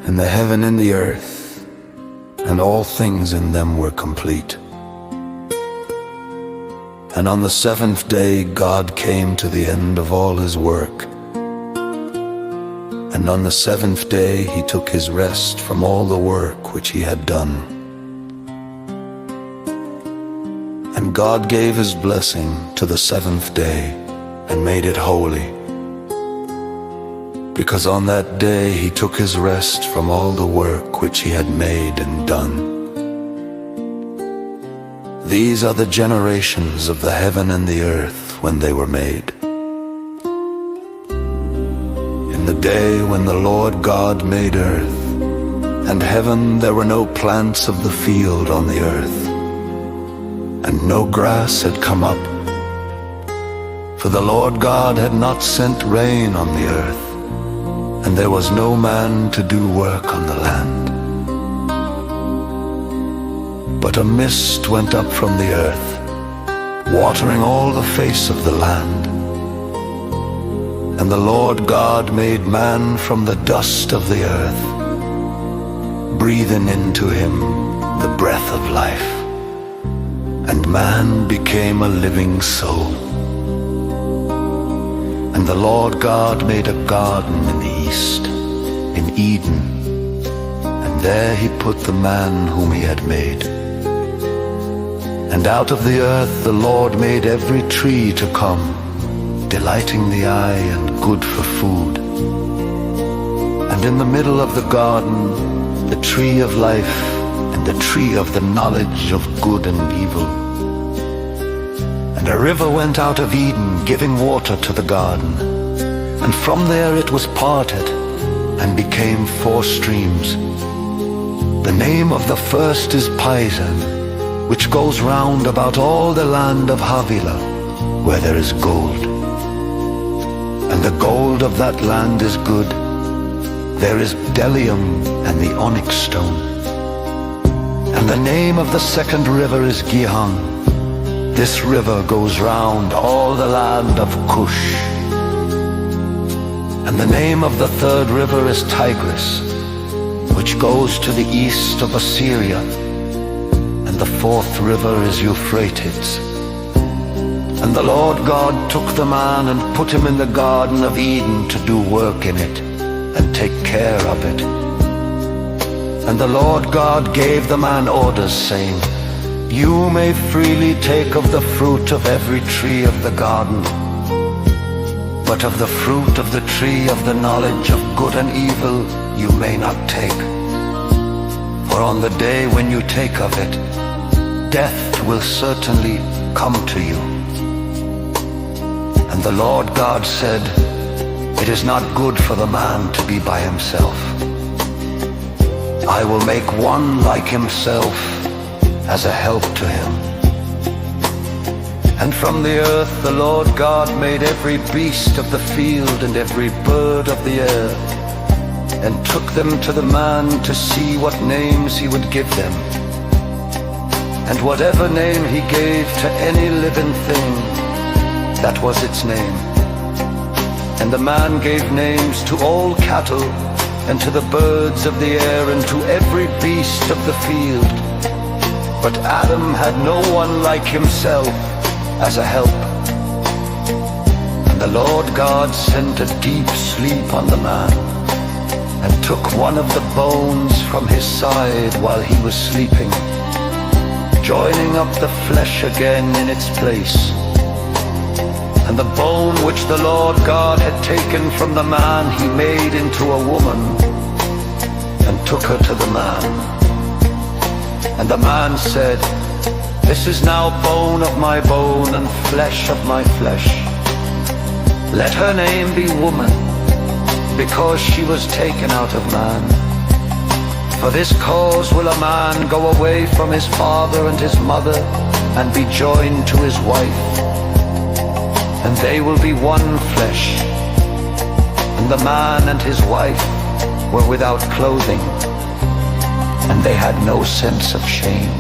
and the heaven and the earth, and all things in them were complete. And on the seventh day God came to the end of all his work. And on the seventh day he took his rest from all the work which he had done. And God gave his blessing to the seventh day and made it holy, because on that day he took his rest from all the work which he had made and done. These are the generations of the heaven and the earth when they were made. In the day when the Lord God made earth and heaven, there were no plants of the field on the earth, and no grass had come up, for the Lord God had not sent rain on the earth, and there was no man to do work on the land. But a mist went up from the earth, watering all the face of the land. And the Lord God made man from the dust of the earth, breathing into him the breath of life, and man became a living soul. And the Lord God made a garden in the east, in Eden, and there he put the man whom he had made. And out of the earth the Lord made every tree to come, delighting the eye and good for food. And in the middle of the garden, the tree of life and the tree of the knowledge of good and evil. And a river went out of Eden, giving water to the garden. And from there it was parted and became 4 streams. The name of the first is Pison, which goes round about all the land of Havilah, where there is gold. And the gold of that land is good. There is bdellium and the onyx stone. And the name of the second river is Gihon. This river goes round all the land of Cush. And the name of the third river is Tigris, which goes to the east of Assyria. And the fourth river is Euphrates. And the Lord God took the man and put him in the Garden of Eden to do work in it and take care of it. And the Lord God gave the man orders, saying, "You may freely take of the fruit of every tree of the garden, but of the fruit of the tree of the knowledge of good and evil you may not take. For on the day when you take of it, death will certainly come to you." And the Lord God said, "It is not good for the man to be by himself. I will make one like himself as a help to him." And from the earth the Lord God made every beast of the field and every bird of the air, and took them to the man to see what names he would give them. And whatever name he gave to any living thing, that was its name. And the man gave names to all cattle, and to the birds of the air, and to every beast of the field. But Adam had no one like himself as a help. And the Lord God sent a deep sleep on the man, and took one of the bones from his side while he was sleeping, joining up the flesh again in its place. And the bone which the Lord God had taken from the man he made into a woman, and took her to the man. And the man said, "This is now bone of my bone and flesh of my flesh. Let her name be woman, because she was taken out of man. For this cause will a man go away from his father and his mother, and be joined to his wife, and they will be one flesh. And the man and his wife were without clothing, and they had no sense of shame.